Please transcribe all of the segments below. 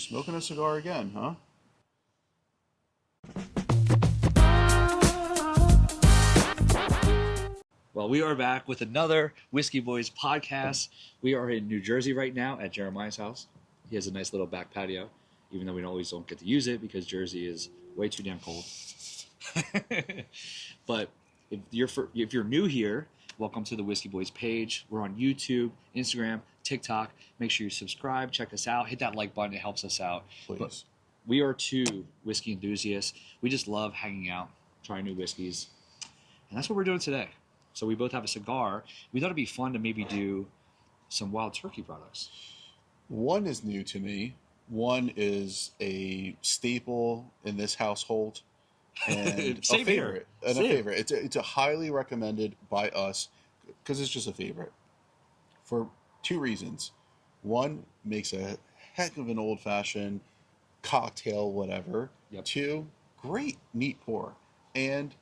Smoking a cigar again, huh? Well, we are back with another Whisky Boys podcast. We are in New Jersey right now at Jeremiah's house. He has a nice little back patio, even though we always don't get to use it because Jersey is way too damn cold. But if you're new here, welcome to the Whisky Boys page. We're on YouTube, Instagram, TikTok. Make sure you subscribe, check us out, hit that like button. It helps us out. Please. But we are two whiskey enthusiasts. We just love hanging out, trying new whiskeys. And that's what we're doing today. So we both have a cigar. We thought it'd be fun to maybe do some Wild Turkey products. One is new to me. One is a staple in this household. And Same a favorite. here. And a favorite. It's a highly recommended by us because it's just a favorite. For two reasons. One, makes a heck of an old-fashioned cocktail, whatever. Yep. Two, great neat pour. And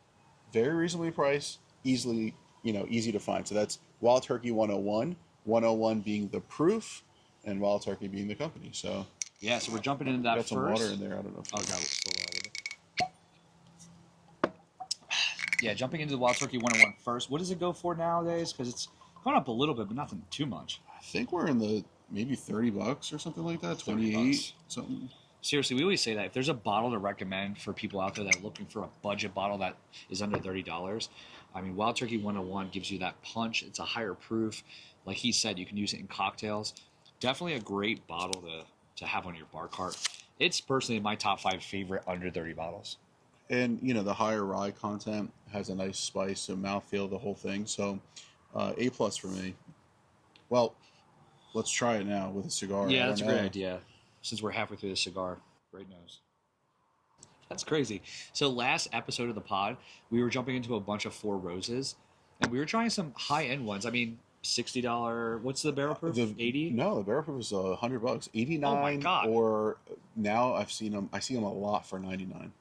very reasonably priced, easy to find. So that's Wild Turkey 101. 101 being the proof, and Wild Turkey being the company. So yeah, so we're jumping into that got some first. water in there. I don't know. Oh, God, we'll a little bit. Yeah, jumping into the Wild Turkey 101 first. What does it go for nowadays? Because it's gone up a little bit, but nothing too much. I think we're in the maybe $30 or something like that. 28 something. Seriously, we always say that if there's a bottle to recommend for people out there that are looking for a budget bottle that is under $30, I mean, Wild Turkey 101 gives you that punch. It's a higher proof. Like he said, you can use it in cocktails. Definitely a great bottle to have on your bar cart. It's personally my top 5 favorite under 30 bottles. And, the higher rye content has a nice spice and mouthfeel, the whole thing. So, A+ for me. Well, let's try it now with a cigar. Yeah, that's a great idea. Since we're halfway through the cigar. Great nose. That's crazy. So last episode of the pod, we were jumping into a bunch of Four Roses, and we were trying some high-end ones. I mean, $60. What's the barrel proof? 80? No, the barrel proof is $100. 89. Oh my God. Or now I see them a lot for 99.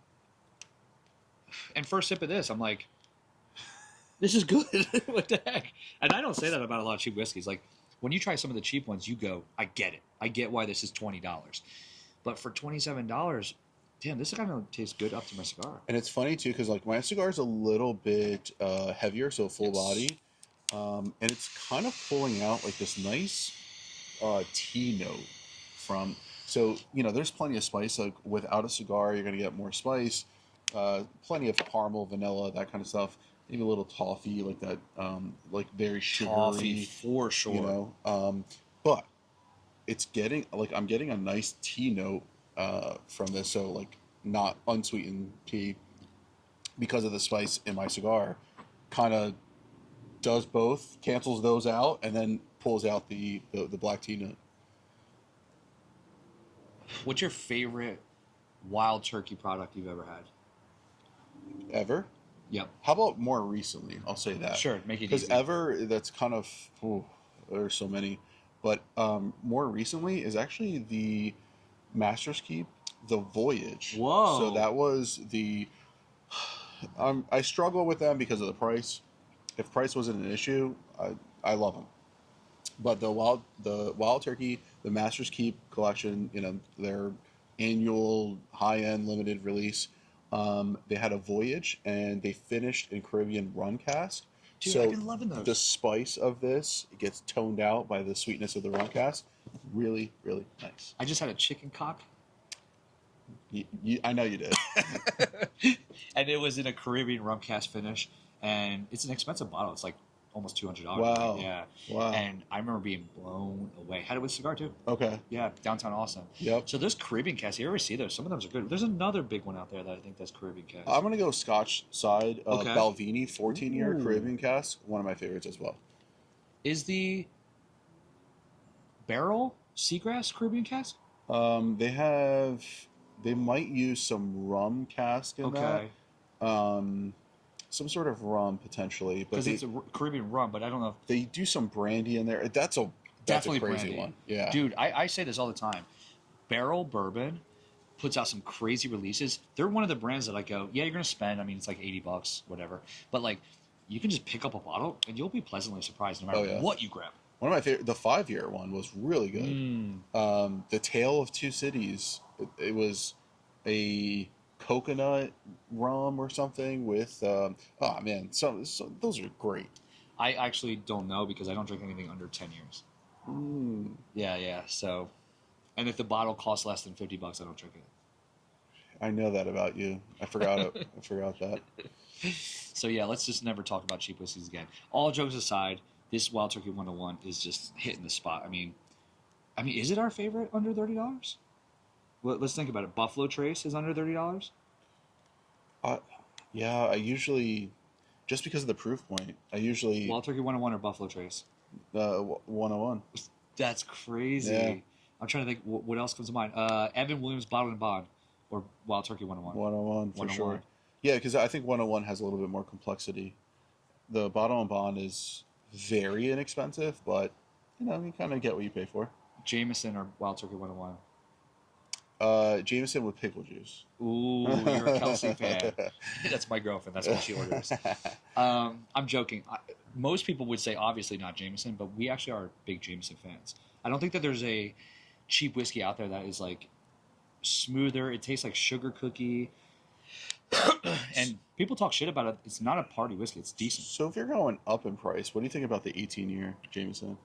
And first sip of this, I'm like, this is good. What the heck? And I don't say that about a lot of cheap whiskeys. Like, when you try some of the cheap ones, you go, I get it. I get why this is $20. But for $27, damn, this kind of tastes good up to my cigar. And it's funny, too, because my cigar is a little bit heavier, so full body. And it's kind of pulling out this nice tea note from... So, there's plenty of spice. Like, without a cigar, you're going to get more spice. Plenty of caramel, vanilla, that kind of stuff. Maybe a little toffee, like that, very sugary. Toffee, for sure. But it's getting, I'm getting a nice tea note from this. So, not unsweetened tea because of the spice in my cigar. Kind of does both, cancels those out, and then pulls out the black tea note. What's your favorite Wild Turkey product you've ever had? Ever? Yep. How about more recently? I'll say that. Sure, make it easy. Because ever, that's kind of, there's so many. But more recently is actually the Master's Keep, the Voyage. Whoa. So that was the, I struggle with them because of the price. If price wasn't an issue, I love them. But the Wild Turkey, the Master's Keep collection, their annual high-end limited release, they had a Voyage, and they finished in Caribbean rum cask. Dude, so I've been loving those. The spice of this gets toned out by the sweetness of the rum cask. Really, really nice. I just had a chicken cock. I know you did. And it was in a Caribbean rum cask finish, and it's an expensive bottle. It's like almost $200. Wow. Right? Yeah. Wow. And I remember being blown away. Had it with cigar too. Okay. Yeah, downtown Austin. Yep. So those Caribbean casks, you ever see those? Some of them are good. There's another big one out there that I think that's Caribbean cask. I'm going to go Scotch side. Okay. Balvenie, 14-year Caribbean cask. One of my favorites as well. Is the barrel seagrass Caribbean cask? They might use some rum cask in that. Some sort of rum potentially, because it's a Caribbean rum, but I don't know. They do some brandy in there. That's a crazy brandy. one. Yeah, dude, I say this all the time. Barrel Bourbon puts out some crazy releases. They're one of the brands that I go, yeah, you're gonna spend. I mean, it's like $80, whatever. But you can just pick up a bottle and you'll be pleasantly surprised no matter what you grab. One of my favorite, the 5-year one was really good. The Tale of Two Cities. It was a coconut rum or something with. Oh man, those are great. I actually don't know because I don't drink anything under 10 years. Yeah. So, and if the bottle costs less than $50, I don't drink it. I know that about you. I forgot it. I forgot that. So yeah, let's just never talk about cheap whiskeys again. All jokes aside, this Wild Turkey 101 is just hitting the spot. I mean, is it our favorite under $30? Well, let's think about it. Buffalo Trace is under $30. Yeah, I usually, just because of the proof point, Wild Turkey 101 or Buffalo Trace. 101. That's crazy. Yeah. I'm trying to think what else comes to mind. Evan Williams Bottled and Bond or Wild Turkey 101. 101 for sure. Yeah, because I think 101 has a little bit more complexity. The Bottle and Bond is very inexpensive, but you kind of get what you pay for. Jameson or Wild Turkey 101. Jameson with pickle juice. Ooh, you're a Kelsey fan. That's my girlfriend. That's what she orders. I'm joking. Most people would say obviously not Jameson, but we actually are big Jameson fans. I don't think that there's a cheap whiskey out there that is like smoother. It tastes like sugar cookie. And people talk shit about it. It's not a party whiskey. It's decent. So if you're going up in price, what do you think about the 18-year Jameson?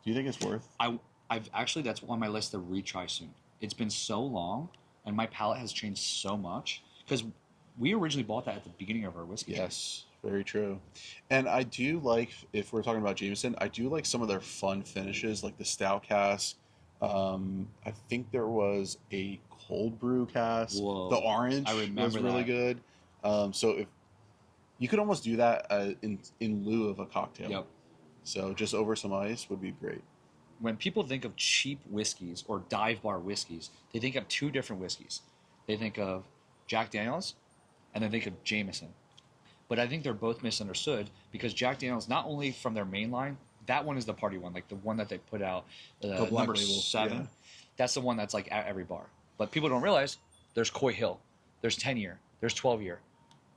Do you think it's worth? I've actually, that's on my list to retry soon. It's been so long, and my palate has changed so much because we originally bought that at the beginning of our whiskey. Yes, very true. And I do like, if we're talking about Jameson, I do like some of their fun finishes, like the stout cask. I think there was a cold brew cask. Whoa. The orange was really good. So if you could almost do that in lieu of a cocktail. Yep. So just over some ice would be great. When people think of cheap whiskeys or dive bar whiskeys, they think of two different whiskeys. They think of Jack Daniels and they think of Jameson. But I think they're both misunderstood because Jack Daniels, not only from their main line, that one is the party one, like the one that they put out, Black number Label, 7. yeah. That's the one that's like at every bar. But people don't realize there's Coy Hill, there's 10-year, there's 12-year.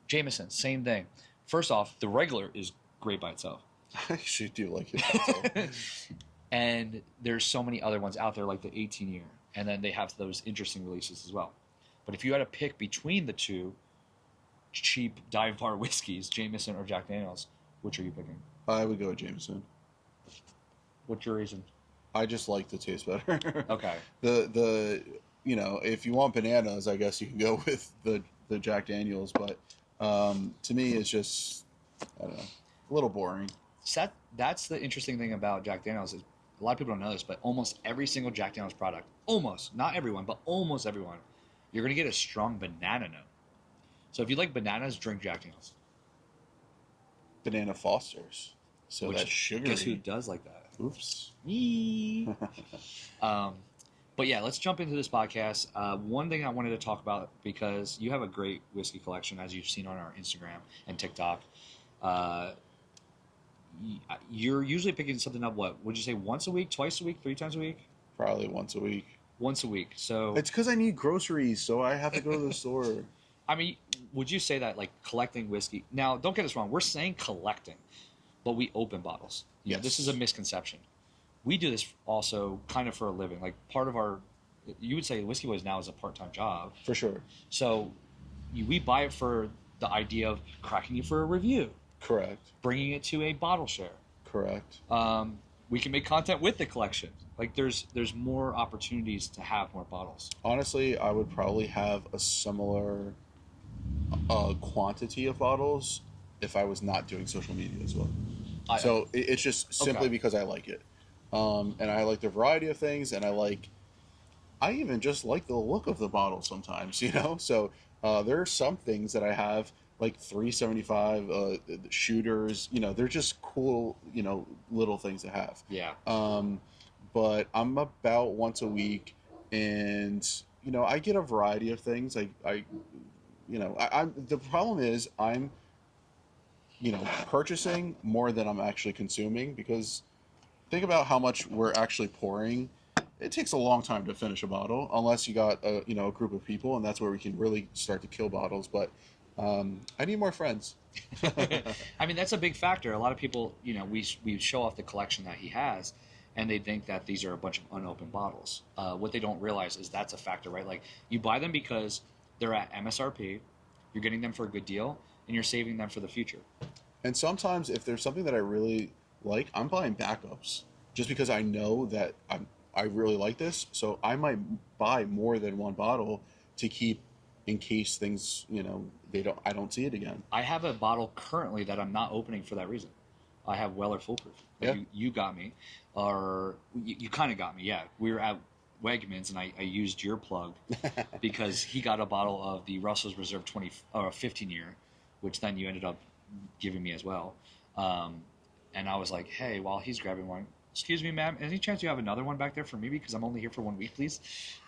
Jameson, same thing. First off, the regular is great by itself. I actually do like it. And there's so many other ones out there like the 18-year. And then they have those interesting releases as well. But if you had to pick between the two cheap dive bar whiskeys, Jameson or Jack Daniels, which are you picking? I would go with Jameson. What's your reason? I just like the taste better. Okay. The if you want bananas, I guess you can go with the Jack Daniels, but to me it's just, I don't know, a little boring. So that's the interesting thing about Jack Daniels is a lot of people don't know this, but almost every single Jack Daniels product, almost, not everyone, but almost everyone, you're going to get a strong banana note. So if you like bananas, drink Jack Daniels. Banana Fosters. So that's sugary. Guess who does like that? Oops. But yeah, let's jump into this podcast. One thing I wanted to talk about, because you have a great whiskey collection, as you've seen on our Instagram and TikTok. You're usually picking something up, what would you say, once a week, twice a week, 3 times a week? Probably once a week. Once a week. So it's because I need groceries, so I have to go to the store. I mean, would you say that like collecting whiskey? Now, don't get us wrong. We're saying collecting, but we open bottles. Yeah, this is a misconception. We do this also kind of for a living. Like part of our, you would say Whisky Boys now is a part-time job. For sure. So we buy it for the idea of cracking it for a review. Correct. Bringing it to a bottle share. Correct. We can make content with the collection. Like there's more opportunities to have more bottles. Honestly, I would probably have a similar quantity of bottles if I was not doing social media as well. So it's just simply because I like it. And I like the variety of things, and I even just like the look of the bottle sometimes, So there are some things that I have, like 375 shooters, they're just cool, little things to have. Yeah. But I'm about once a week, and I get a variety of things. The problem is I'm purchasing more than I'm actually consuming, because think about how much we're actually pouring. It takes a long time to finish a bottle, unless you got a group of people, and that's where we can really start to kill bottles. But I need more friends. I mean, that's a big factor. A lot of people, we show off the collection that he has, and they think that these are a bunch of unopened bottles. What they don't realize is that's a factor, right? Like, you buy them because they're at MSRP, you're getting them for a good deal, and you're saving them for the future. And sometimes if there's something that I really like, I'm buying backups just because I know that I really like this. So I might buy more than one bottle to keep in case things, I don't see it again. I have a bottle currently that I'm not opening for that reason. I have Weller Foolproof. Yeah. You got me, or you kind of got me. Yeah, we were at Wegmans and I used your plug because he got a bottle of the Russell's Reserve 15 year, which then you ended up giving me as well. And I was like, hey, while he's grabbing one, excuse me, ma'am, any chance you have another one back there for me because I'm only here for 1 week, please?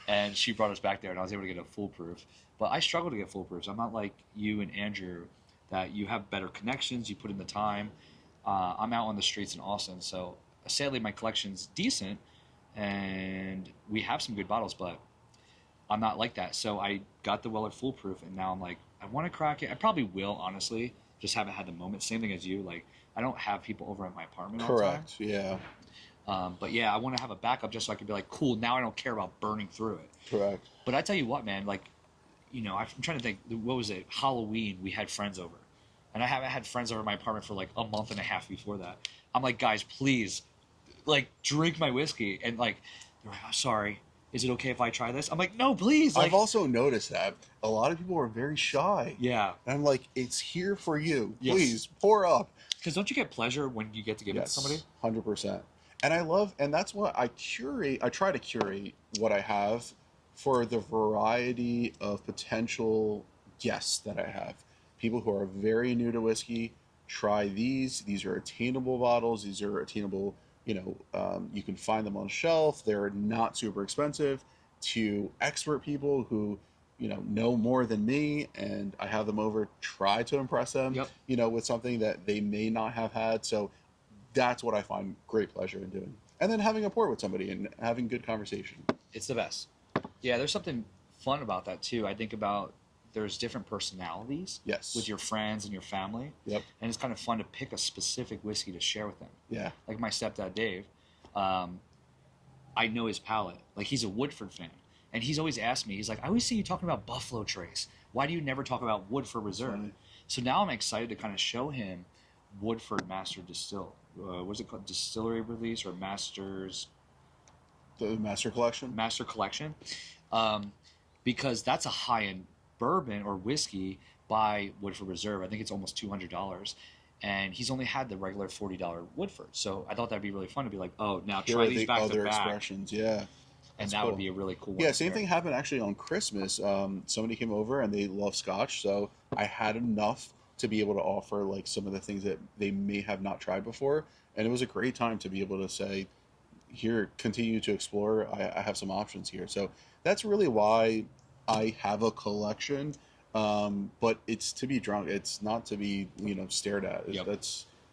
And she brought us back there, and I was able to get a foolproof. But I struggle to get foolproofs. I'm not like you and Andrew, that you have better connections, you put in the time. I'm out on the streets in Austin, so sadly my collection's decent, and we have some good bottles, but I'm not like that. So I got the Weller Foolproof, and now I'm like, I want to crack it. I probably will, honestly. Just haven't had the moment. Same thing as you. Like, I don't have people over at my apartment all the time. Correct, yeah. But yeah, I want to have a backup just so I can be like, cool, now I don't care about burning through it. Correct. But I tell you what, man, like, I'm trying to think, what was it? Halloween, we had friends over. And I haven't had friends over my apartment for like a month and a half before that. I'm like, guys, please, like, drink my whiskey. And like, they're like, oh, sorry. Is it okay if I try this? I'm like, no, please. Like, I've also noticed that a lot of people are very shy. Yeah. And I'm like, it's here for you. Yes. Please, pour up. Because don't you get pleasure when you get to give it to somebody? 100%. And that's what I try to curate what I have for the variety of potential guests that I have. People who are very new to whiskey, try these. These are attainable bottles. These are attainable, you can find them on a shelf. They're not super expensive. To expert people who, know more than me, and I have them over, try to impress them, with something that they may not have had. So that's what I find great pleasure in doing. And then having a pour with somebody and having good conversation. It's the best. Yeah, there's something fun about that too. I think about there's different personalities with your friends and your family. Yep. And it's kind of fun to pick a specific whiskey to share with them. Yeah. Like my stepdad, Dave, I know his palate. Like, he's a Woodford fan. And he's always asked me, he's like, I always see you talking about Buffalo Trace. Why do you never talk about Woodford Reserve? Right. So now I'm excited to kind of show him Woodford Master Distill. What's it called? Distillery release or Masters? The Master Collection? Master Collection. Because that's a high-end bourbon or whiskey by Woodford Reserve. I think it's almost $200. And he's only had the regular $40 Woodford. So I thought that'd be really fun to be like, oh, now try these back to back. Expressions, yeah. And that would be a really cool one. Yeah, same thing happened actually on Christmas. Somebody came over and they love Scotch, so I had enough to be able to offer like some of the things that they may have not tried before. And it was a great time to be able to say, here, continue to explore. I have some options here. So that's really why I have a collection. But it's to be drunk. It's not to be, stared at. Yep.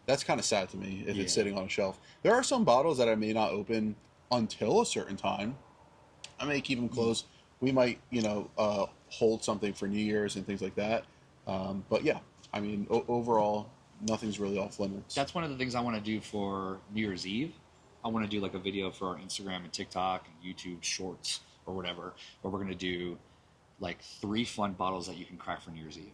That's kind of sad to me if it's sitting on a shelf. There are some bottles that I may not open until a certain time. I may keep them close. We might, hold something for New Year's and things like that. But yeah, I mean, overall, nothing's really off limits. That's one of the things I want to do for New Year's Eve. I want to do like a video for our Instagram and TikTok and YouTube shorts or whatever, where we're going to do like 3 fun bottles that you can crack for New Year's Eve.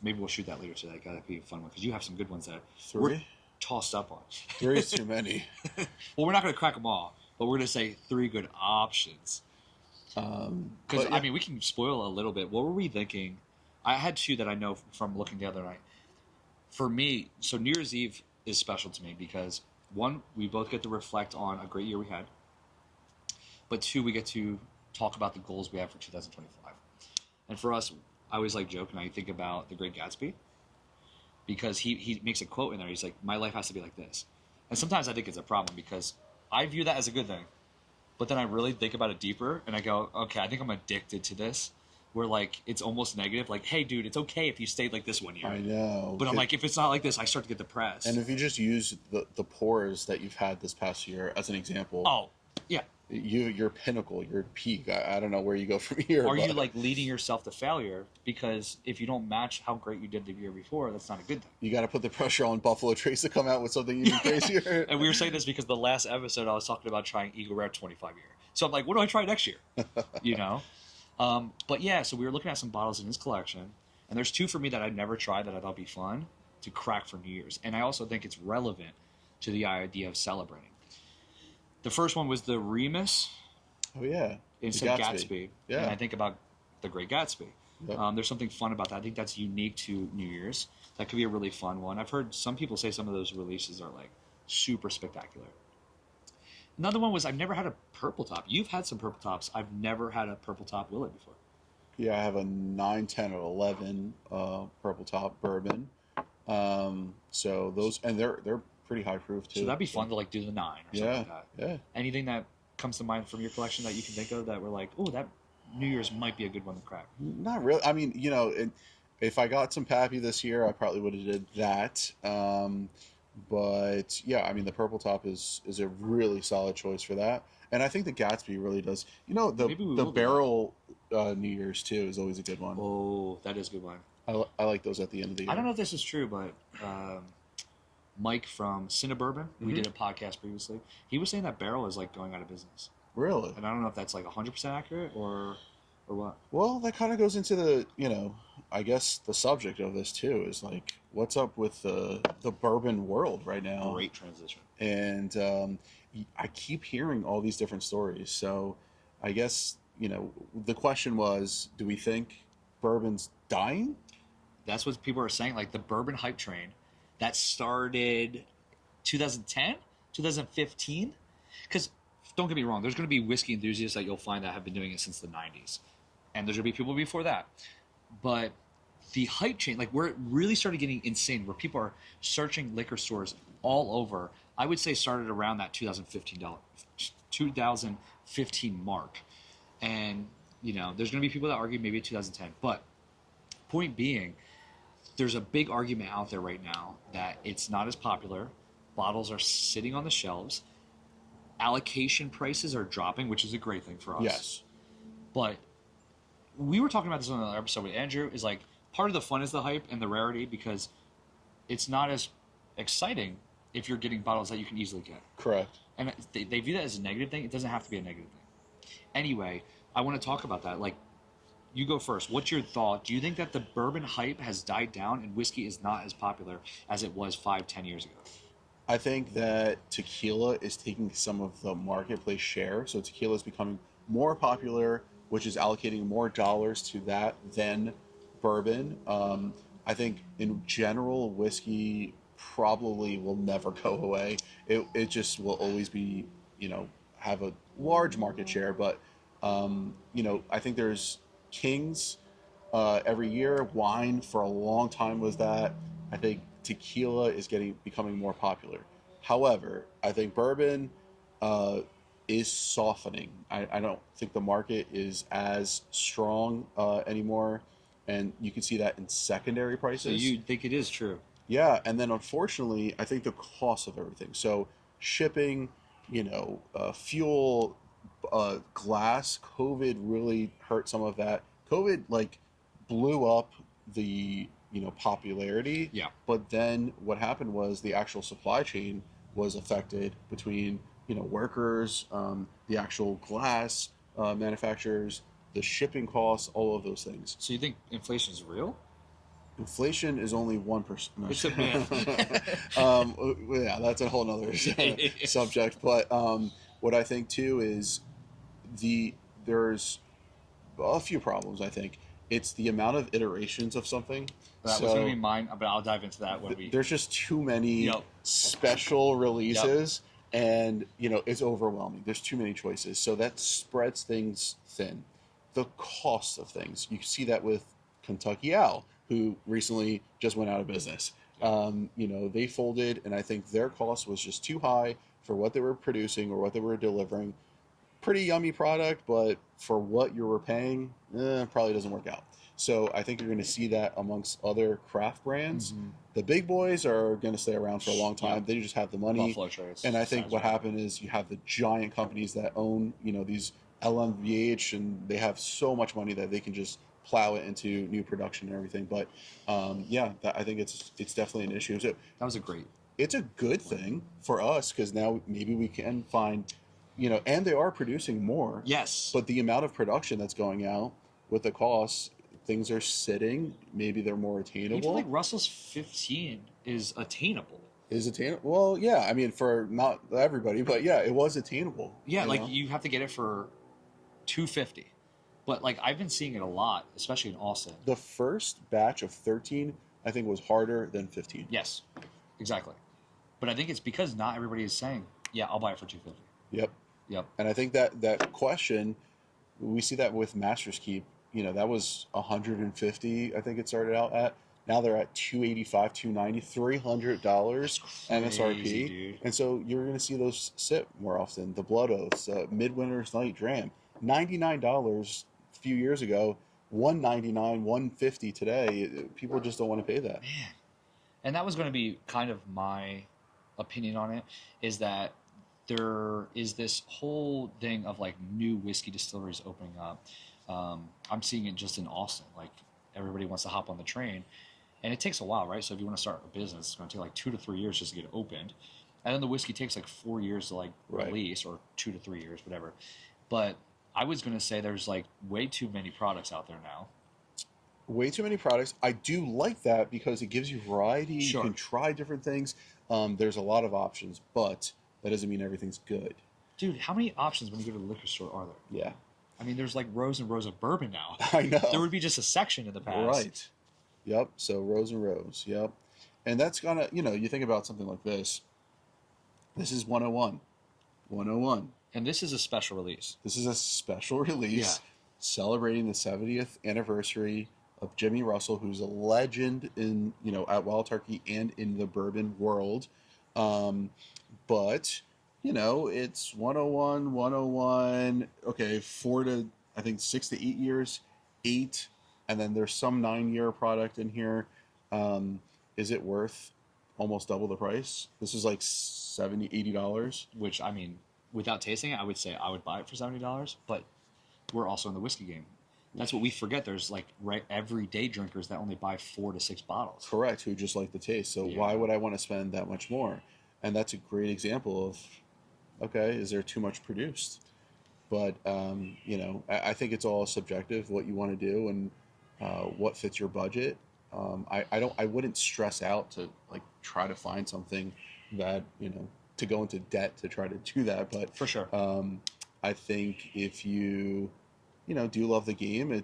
Maybe we'll shoot that later today. That'd be a fun one because you have some good ones that 3? we're tossed up on. 3 is too many. Well, we're not going to crack them all, but we're going to say 3 good options. Because I mean, we can spoil a little bit. What were we thinking? I had 2 that I know from looking the other night. For me, so New Year's Eve is special to me because 1, we both get to reflect on a great year we had, but 2, we get to talk about the goals we have for 2025. And for us, I always like joke and I think about The Great Gatsby because he makes a quote in there. He's like, my life has to be like this. And sometimes I think it's a problem because I view that as a good thing. But then I really think about it deeper and I go, okay, I think I'm addicted to this. Where like it's almost negative. Like, hey, dude, it's okay if you stayed like this one year. I know. But I'm like, if it's not like this, I start to get depressed. And if you just use the pours that you've had this past year as an example. Oh, yeah. your pinnacle, your peak. I don't know where you go from here. Are but you like leading yourself to failure? Because if you don't match how great you did the year before, that's not a good thing. you got to put the pressure on Buffalo Trace to come out with something even crazier. And we were saying this because the last episode I was talking about trying Eagle Rare 25 year. So I'm like, what do I try next year? You know? But yeah, so we were looking at some bottles in his collection, and there's two for me that I've never tried that I thought would be fun to crack for New Year's. And I also think it's relevant to the idea of celebrating. The first one was the Remus. Oh yeah, Instead of Gatsby. Yeah, and I think about the Great Gatsby. Yep. There's something fun about that. I think that's unique to New Year's. That could be a really fun one. I've heard some people say some of those releases are like super spectacular. Another one was I've never had a purple top. You've had some purple tops. I've never had a purple top Willet before. Yeah, I have a 9, 10, or 11 purple top bourbon. So those, and they're pretty high proof too. So that'd be fun to like do the 9 or something like that. Yeah. Anything that comes to mind from your collection that you can think of that we're like, oh, that New Year's might be a good one to crack? Not really. I mean, if I got some Pappy this year, I probably would have did that. But yeah, I mean, the purple top is a really solid choice for that. And I think the Gatsby really does. The barrel New Year's too is always a good one. Oh, that is a good one. I like those at the end of the year. I don't know if this is true, but Mike from Cinnabourbon, we did a podcast previously. He was saying that barrel is like going out of business. Really? And I don't know if that's like 100% accurate or what. Well, that kind of goes into the, I guess the subject of this too is like, what's up with the bourbon world right now? Great transition. And I keep hearing all these different stories. So I guess, the question was, do we think bourbon's dying? That's what people are saying. Like the bourbon hype train that started 2010, 2015. Because don't get me wrong, there's going to be whiskey enthusiasts that you'll find that have been doing it since the 90s. And there's going to be people before that. But the hype chain, like where it really started getting insane, where people are searching liquor stores all over, I would say started around that 2015 mark. And, there's going to be people that argue maybe 2010. But point being, there's a big argument out there right now that it's not as popular. Bottles are sitting on the shelves. Allocation prices are dropping, which is a great thing for us. Yes. But we were talking about this on another episode with Andrew, is like part of the fun is the hype and the rarity, because it's not as exciting if you're getting bottles that you can easily get. Correct. And they view that as a negative thing. It doesn't have to be a negative thing. Anyway, I want to talk about that. Like, you go first. What's your thought? Do you think that the bourbon hype has died down and whiskey is not as popular as it was 5-10 years ago? I think that tequila is taking some of the marketplace share. So tequila is becoming more popular, which is allocating more dollars to that than bourbon. I think in general, whiskey probably will never go away. It just will always be, have a large market share. But, I think there's Kings every year. Wine for a long time was that. I think tequila is becoming more popular. However, I think bourbon is softening. I don't think the market is as strong anymore, and you can see that in secondary prices. So you think it is true? Yeah, and then unfortunately, I think the cost of everything. So shipping, fuel, glass, COVID really hurt some of that. COVID blew up the popularity. Yeah. But then what happened was the actual supply chain was affected between workers, the actual glass manufacturers, the shipping costs, all of those things. So you think inflation is real? Inflation is only 1%. It's a myth. Yeah, that's a whole nother subject. But what I think too is there's a few problems. I think it's the amount of iterations of something. That was going to be mine, but I'll dive into that when there's just too many special releases, and it's overwhelming. There's too many choices, so that spreads things thin. The cost of things, you see that with Kentucky Owl, who recently just went out of business. They folded, and I think their cost was just too high for what they were producing or what they were delivering. pretty yummy product, but for what you were paying, probably doesn't work out. So I think you're going to see that amongst other craft brands. Mm-hmm. The big boys are going to stay around for a long time. Yeah. They just have the money. Buffalo Trace. And I think what happened is you have the giant companies that own, these LMVH, and they have so much money that they can just plow it into new production and everything. But I think it's definitely an issue. So That was a great. it's a good thing for us because now maybe we can find, and they are producing more. Yes. But the amount of production that's going out with the costs, things are sitting. Maybe they're more attainable. I feel like Russell's 15 is attainable. Is attainable? Well, yeah. I mean, for not everybody, but yeah, it was attainable. Yeah, you have to get it for $250. But like I've been seeing it a lot, especially in Austin. The first batch of 13, I think, was harder than 15. Yes, exactly. But I think it's because not everybody is saying, "Yeah, I'll buy it for $250." Yep. And I think that question, we see that with Master's Keep. That was 150. I think it started out at. Now they're at $285, $290, $300 MSRP. Dude. And so you're going to see those sit more often. The Blood Oaths, Midwinter's Night Dram, $99 a few years ago, $199, $150 today. People just don't want to pay that. Man. And that was going to be kind of my opinion on it, is that there is this whole thing of like new whiskey distilleries opening up. I'm seeing it just in Austin. Like everybody wants to hop on the train. And it takes a while, right? So if you want to start a business, it's going to take like 2 to 3 years just to get it opened. And then the whiskey takes like 4 years to like release, or 2 to 3 years, whatever. But I was going to say there's like way too many products out there now. Way too many products. I do like that because it gives you variety. Sure. You can try different things. There's a lot of options, but that doesn't mean everything's good. Dude, how many options when you go to the liquor store are there? Yeah. I mean, there's like rows and rows of bourbon now. I know. There would be just a section in the past. Right. Yep. So rows and rows. Yep. And that's gonna, you think about something like this. This is 101. 101. And this is a special release. This is a special release celebrating the 70th anniversary of Jimmy Russell, who's a legend in, at Wild Turkey and in the bourbon world. But, it's 101, 101. Okay, 6 to 8 years, 8. And then there's some 9-year product in here. Is it worth almost double the price? This is like $70, $80. Which, I mean, without tasting it, I would say I would buy it for $70. But we're also in the whiskey game. That's what we forget. There's like everyday drinkers that only buy 4 to 6 bottles. Correct, who just like the taste. So why would I want to spend that much more? And that's a great example of, okay, is there too much produced? But, I think it's all subjective, what you want to do and what fits your budget. I wouldn't stress out to like try to find something that, to go into debt to try to do that. But for sure. I think if you, do love the game,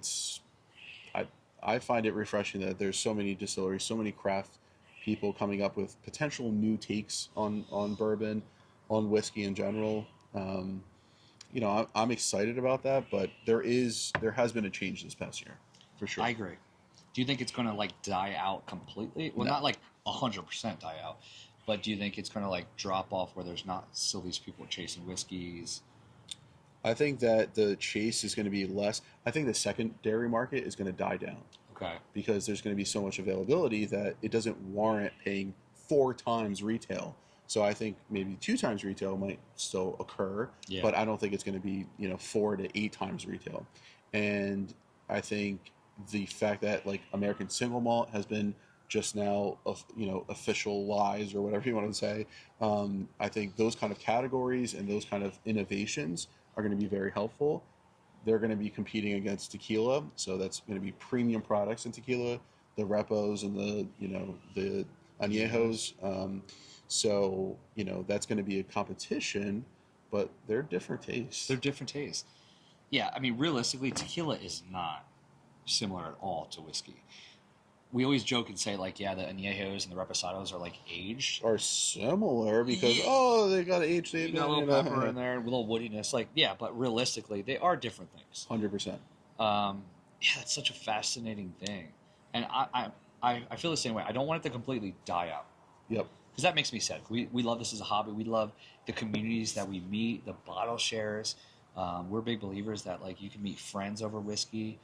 I find it refreshing that there's so many distilleries, so many craft people coming up with potential new takes on bourbon, on whiskey in general. I'm excited about that, but there has been a change this past year, for sure. I agree. Do you think it's going to like die out completely? Well, not like 100% die out, but do you think it's going to like drop off where there's not still these people chasing whiskeys? I think that the chase is going to be less. I think the secondary market is going to die down. Okay. Because there's going to be so much availability that it doesn't warrant paying 4 times retail. So I think maybe 2 times retail might still occur, but I don't think it's going to be 4 to 8 times retail. And I think the fact that like American Single Malt has been just now official lies or whatever you want to say, I think those kind of categories and those kind of innovations are going to be very helpful. They're going to be competing against tequila, so that's going to be premium products in tequila, the repos and the añejos. So that's going to be a competition, but they're different tastes. They're different tastes. Yeah, I mean, realistically, tequila is not similar at all to whiskey. We always joke and say, like, the añejos and the reposados are, like, aged. Are similar because, they got aged. They got a little pepper in there, a little woodiness. Like, but realistically, they are different things. 100%. That's such a fascinating thing. And I feel the same way. I don't want it to completely die out. Yep. Because that makes me sad. We love this as a hobby. We love the communities that we meet, the bottle shares. We're big believers that like you can meet friends over whiskey,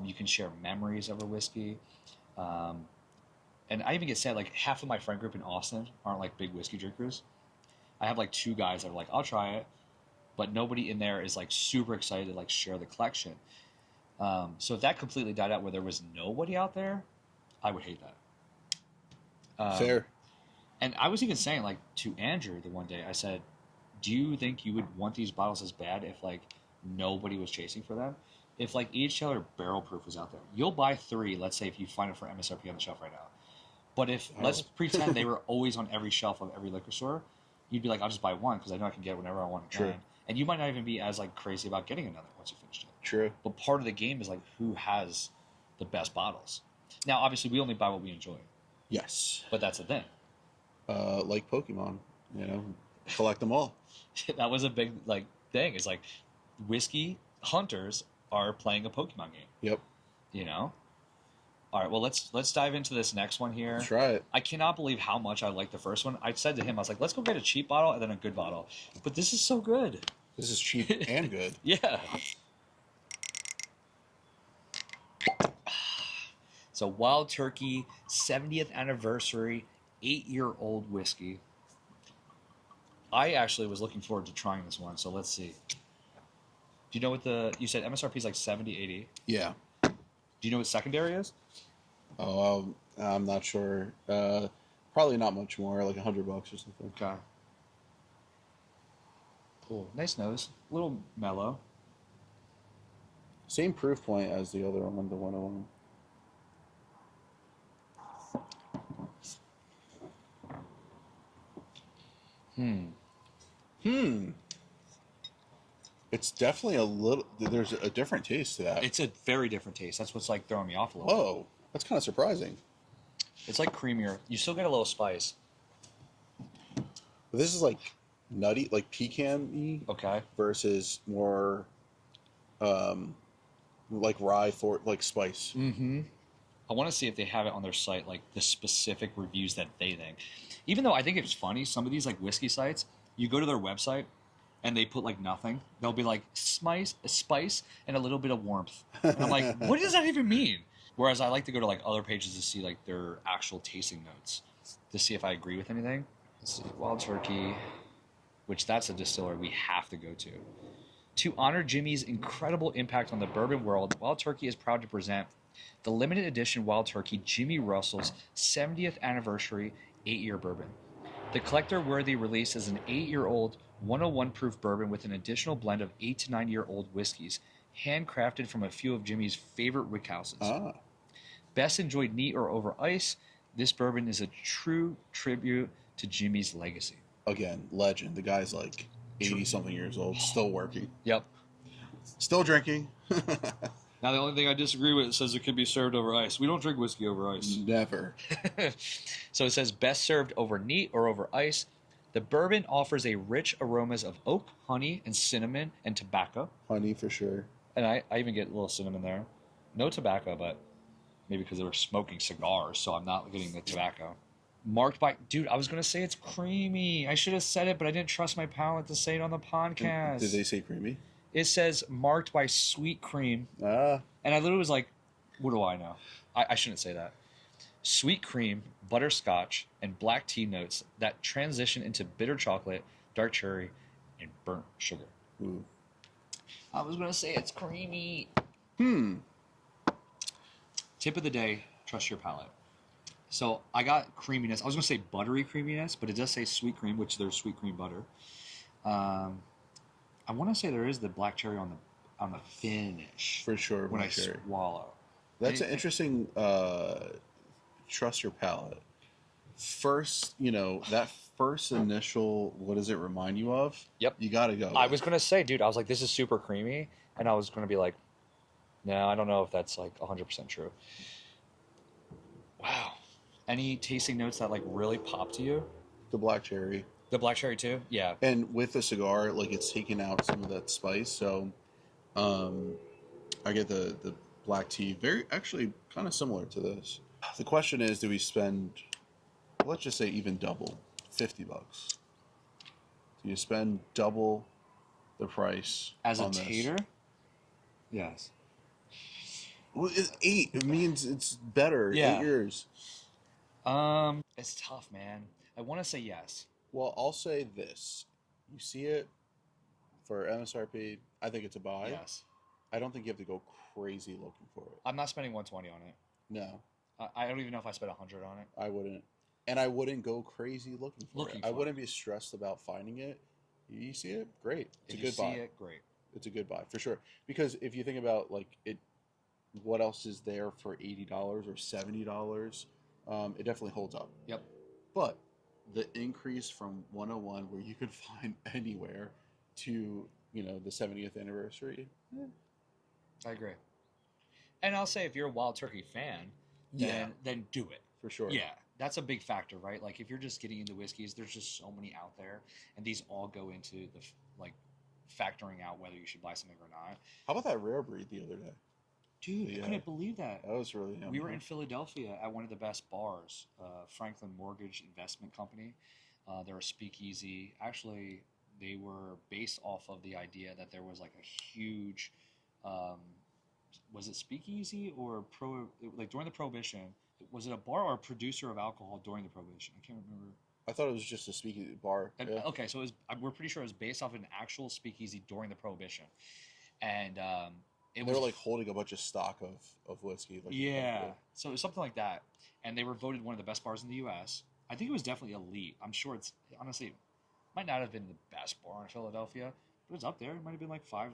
you can share memories over whiskey, and I even get said like half of my friend group in Austin aren't like big whiskey drinkers. I have like 2 guys that are like, I'll try it, but nobody in there is like super excited to like share the collection. So if that completely died out where there was nobody out there, I would hate that. Fair. And I was even saying like to Andrew the one day, I said, do you think you would want these bottles as bad if like nobody was chasing for them? If like each seller barrel proof was out there, you'll buy 3, let's say if you find it for MSRP on the shelf right now. But if let's pretend they were always on every shelf of every liquor store, you'd be like, I'll just buy one because I know I can get it whenever I want it. True. And you might not even be as like crazy about getting another once you finish it. True. But part of the game is like who has the best bottles. Now, obviously, we only buy what we enjoy. Yes. But that's the thing. Like Pokemon, collect them all. That was a big like thing. It's like whiskey hunters are playing a Pokemon game. Yep. All right, well, let's dive into this next one here. Let's try it. I cannot believe how much I liked the first one. I said to him, I was like, let's go get a cheap bottle and then a good bottle. But this is so good. This is cheap and good. Yeah. So Wild Turkey, 70th anniversary, 8-year-old whiskey. I actually was looking forward to trying this one, so let's see. Do you know what you said MSRP is like 70, 80? Yeah. Do you know what secondary is? Oh, I'm not sure. Probably not much more, like $100 or something. Okay. Cool. Nice nose. A little mellow. Same proof point as the other one, the 101. It's definitely there's a different taste to that. It's a very different taste. That's what's like throwing me off a little Whoa, that's kind of surprising. It's like creamier. You still get a little spice. But this is like nutty, like pecan-y. Okay. Versus more like rye for like spice. Mm-hmm. I want to see if they have it on their site, like the specific reviews that they think. Even though I think it's funny, some of these like whiskey sites, you go to their website and they put like nothing. They'll be like spice, and a little bit of warmth. And I'm like, what does that even mean? Whereas I like to go to like other pages to see like their actual tasting notes to see if I agree with anything. Let's see, Wild Turkey, which that's a distillery we have to go to. To honor Jimmy's incredible impact on the bourbon world, Wild Turkey is proud to present the limited edition Wild Turkey Jimmy Russell's 70th anniversary 8-year bourbon. The collector-worthy release is an 8-year-old 101 proof bourbon with an additional blend of 8 to 9-year-old whiskeys, handcrafted from a few of Jimmy's favorite rickhouses. Best enjoyed neat or over ice, this bourbon is a true tribute to Jimmy's legacy. Again, legend. The guy's like 80-something years old, still working. Yep. Still drinking. Now, the only thing I disagree with, it says it can be served over ice. We don't drink whiskey over ice. Never. So it says best served over neat or over ice. The bourbon offers a rich aromas of oak, honey, and cinnamon and tobacco. Honey for sure. And I even get a little cinnamon there. No tobacco, but maybe because they were smoking cigars, so I'm not getting the tobacco. Marked by... Dude, I was going to say it's creamy. I should have said it, but I didn't trust my palate to say it on the podcast. Did they say creamy? It says marked by sweet cream. And I literally was like, what do I know? I shouldn't say that. Sweet cream, butterscotch, and black tea notes that transition into bitter chocolate, dark cherry, and burnt sugar. Ooh. I was going to say it's creamy. Tip of the day, trust your palate. So I got creaminess. I was going to say buttery creaminess, but it does say sweet cream, which there's sweet cream butter. I want to say there is the black cherry on the finish. For sure. When I cherry. swallow. That's an interesting trust your palate. First, that first initial, what does it remind you of? Yep. You got to go. I was going to say, dude, I was like, this is super creamy. And I was going to be like, no, I don't know if that's like 100% true. Wow. Any tasting notes that like really pop to you? The black cherry. The black cherry too? Yeah. And with the cigar, like it's taking out some of that spice. So I get the black tea. Very, actually kind of similar to this. The question is, do we spend, let's just say even double, $50? Do you spend double the price As a on this. tater? Yes. Well, it's 8. It means it's better. Yeah. 8 years. It's tough, man. I want to say yes. Well, I'll say this. You see it for MSRP, I think it's a buy. Yes. I don't think you have to go crazy looking for it. I'm not spending 120 on it. No, I don't even know if I spent 100 on it. I wouldn't. And I wouldn't go crazy looking for it. I for wouldn't be stressed about finding it. You see it? Great. It's If a good you buy. see it, great. It's a good buy for sure. Because if you think about like it, what else is there for $80 or $70? It definitely holds up. Yep. But the increase from 101, where you could find anywhere, to the 70th anniversary. I agree. And I'll say if you're a Wild Turkey fan, then do it. For sure. Yeah, that's a big factor, right? Like if you're just getting into whiskeys, there's just so many out there, and these all go into the factoring out whether you should buy something or not. How about that rare breed the other day? Dude, I couldn't believe that. That was really yummy. We were in Philadelphia at one of the best bars, Franklin Mortgage Investment Company. They're a speakeasy. Actually, they were based off of the idea that there was like a huge, was it speakeasy or during the Prohibition? Was it a bar or a producer of alcohol during the Prohibition? I can't remember. I thought it was just a speakeasy bar. Yeah. Okay, so we're pretty sure it was based off an actual speakeasy during the Prohibition, and they were like holding a bunch of stock of whiskey. So it was something like that, and they were voted one of the best bars in the U.S. I think it was definitely elite. I'm sure it's honestly might not have been the best bar in Philadelphia, but it was up there. It might have been like 5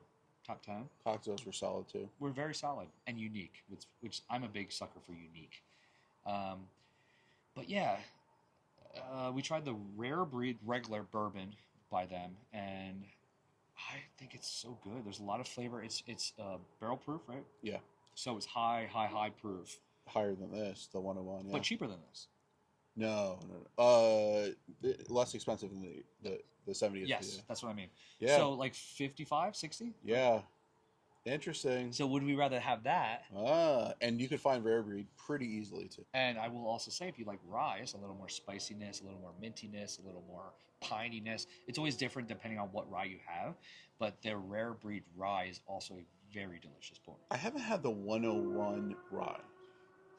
top 10. Cocktails were solid too. We're very solid and unique, which I'm a big sucker for unique. But yeah, we tried the rare breed regular bourbon by them, and I think it's so good. There's a lot of flavor. It's barrel proof, right? Yeah. So it's high proof. Higher than this, the 101. Yeah. But cheaper than this. No. Less expensive than the 70th. Yes, yeah. that's what I mean. Yeah. So like 55, 60? Yeah. Interesting. So would we rather have that? And you could find rare breed pretty easily too. And I will also say, if you like rye, it's a little more spiciness, a little more mintiness, a little more pininess. It's always different depending on what rye you have, but their rare breed rye is also a very delicious pour. I haven't had the 101 rye.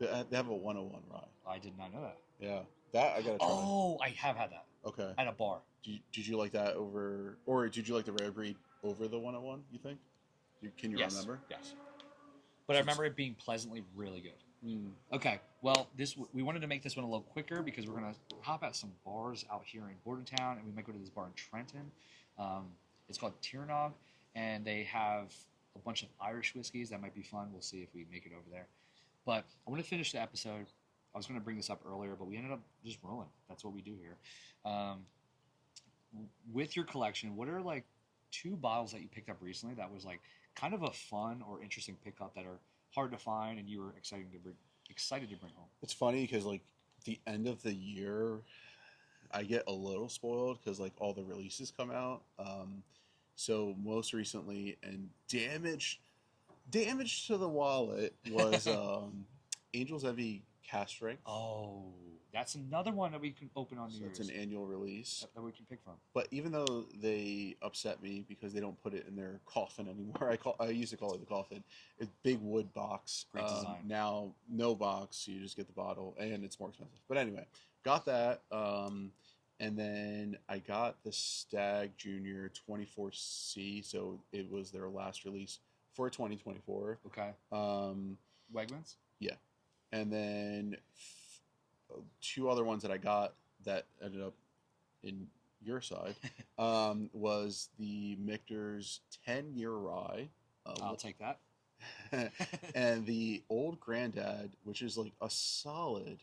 They have a 101 rye. I did not know that. Yeah, that I gotta try. Oh, I have had that. Okay. At a bar. Did you like that over, or did you like the rare breed over the 101? You think? Can you remember? Yes. But I remember it being pleasantly really good. Mm. Okay. Well, we wanted to make this one a little quicker because we're gonna hop at some bars out here in Bordentown, and we might go to this bar in Trenton. It's called Tiernog, and they have a bunch of Irish whiskeys that might be fun. We'll see if we make it over there. But I want to finish the episode. I was going to bring this up earlier, but we ended up just rolling. That's what we do here. With your collection, what are like 2 bottles that you picked up recently that was like kind of a fun or interesting pickup that are hard to find and you were excited to bring home? It's funny because like the end of the year, I get a little spoiled because like all the releases come out. So most recently, and damage to the wallet was Angel's Envy Cask Strength. Oh, that's another one that we can open on New Year's. It's an annual release that we can pick from. But even though they upset me because they don't put it in their coffin anymore, I used to call it the coffin. It's big wood box. Great design. Now no box, you just get the bottle, and it's more expensive. But anyway, got that. And then I got the Stag Junior 24C, so it was their last release for 2024. Okay. Wegmans? Yeah. And then 2 other ones that I got that ended up in your side was the Michter's 10-year rye. I'll take that. And the Old Granddad, which is like a solid,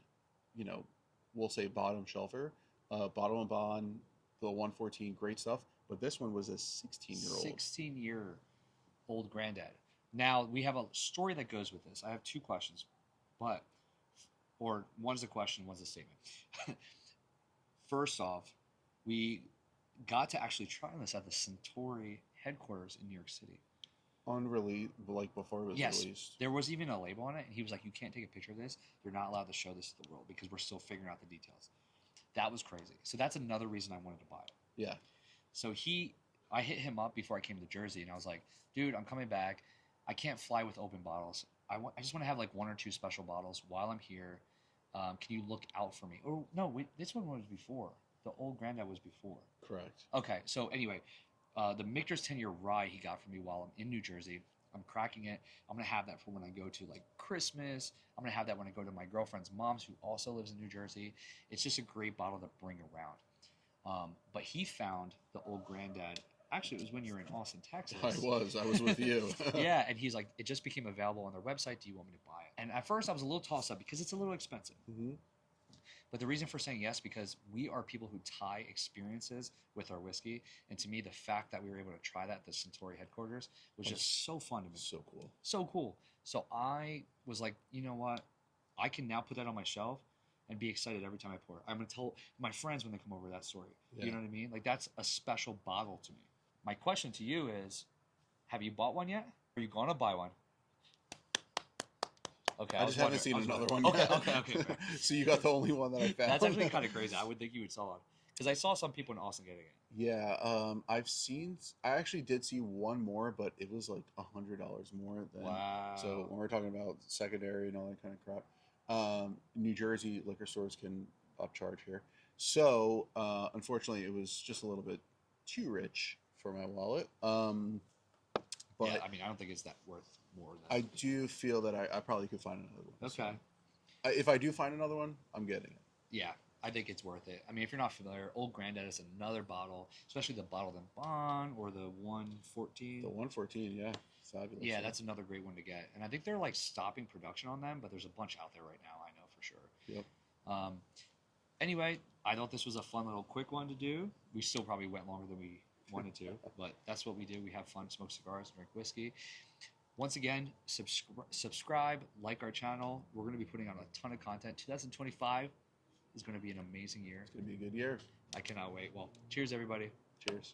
we'll say bottom shelfer. Bottle and Bond, the 114, great stuff. But this one was a 16-year-old. 16-year-old Granddad. Now, we have a story that goes with this. I have 2 questions. One's a question, one's a statement. First off, we got to actually try this at the Centauri headquarters in New York City. Unreleased, like before it was released. Yes, there was even a label on it, and he was like, you can't take a picture of this. You're not allowed to show this to the world because we're still figuring out the details. That was crazy. So that's another reason I wanted to buy it. Yeah. So he I hit him up before I came to Jersey, and I was like, dude, I'm coming back. I can't fly with open bottles. I just want to have like 1 or 2 special bottles while I'm here. Can you look out for me? Oh no, this one was before. The old Grandad was before. Correct. Okay, so anyway, the Michter's 10-year rye he got for me while I'm in New Jersey. I'm cracking it. I'm gonna have that for when I go to like Christmas. I'm gonna have that when I go to my girlfriend's mom's, who also lives in New Jersey. It's just a great bottle to bring around. But he found the old Grandad. Actually, it was when you were in Austin, Texas. I was with you. Yeah, and he's like, it just became available on their website. Do you want me to buy it? And at first, I was a little tossed up because it's a little expensive. Mm-hmm. But the reason for saying yes, because we are people who tie experiences with our whiskey. And to me, the fact that we were able to try that at the Centauri headquarters was just so fun to me. So cool. So cool. So I was like, you know what? I can now put that on my shelf and be excited every time I pour it. I'm going to tell my friends when they come over that story. Yeah. You know what I mean? Like, that's a special bottle to me. My question to you is, have you bought one yet? Are you going to buy one? Okay, I just haven't seen another one Okay, yet. okay. So you got the only one that I found. That's actually kind of crazy. I would think you would sell it. Because I saw some people in Austin getting it. Yeah, I actually did see one more, but it was like $100 more than. Wow. So when we're talking about secondary and all that kind of crap, New Jersey liquor stores can upcharge here. So unfortunately, it was just a little bit too rich for my wallet. But yeah, I mean, I don't think it's that worth more than I do feel that I probably could find another one. Okay. So, if I do find another one, I'm getting it. Yeah, I think it's worth it. I mean, if you're not familiar, Old Grandad is another bottle, especially the bottled in bond or the 114. The 114, yeah. Fabulous. Yeah, that's another great one to get. And I think they're like stopping production on them, but there's a bunch out there right now, I know for sure. Yep. Anyway, I thought this was a fun little quick one to do. We still probably went longer than we wanted to, but that's what we do. We have fun, smoke cigars, drink whiskey. Once again, subscribe, like our channel. We're going to be putting out a ton of content. 2025 is going to be an amazing year. It's going to be a good year. I cannot wait. Well, cheers, everybody. Cheers.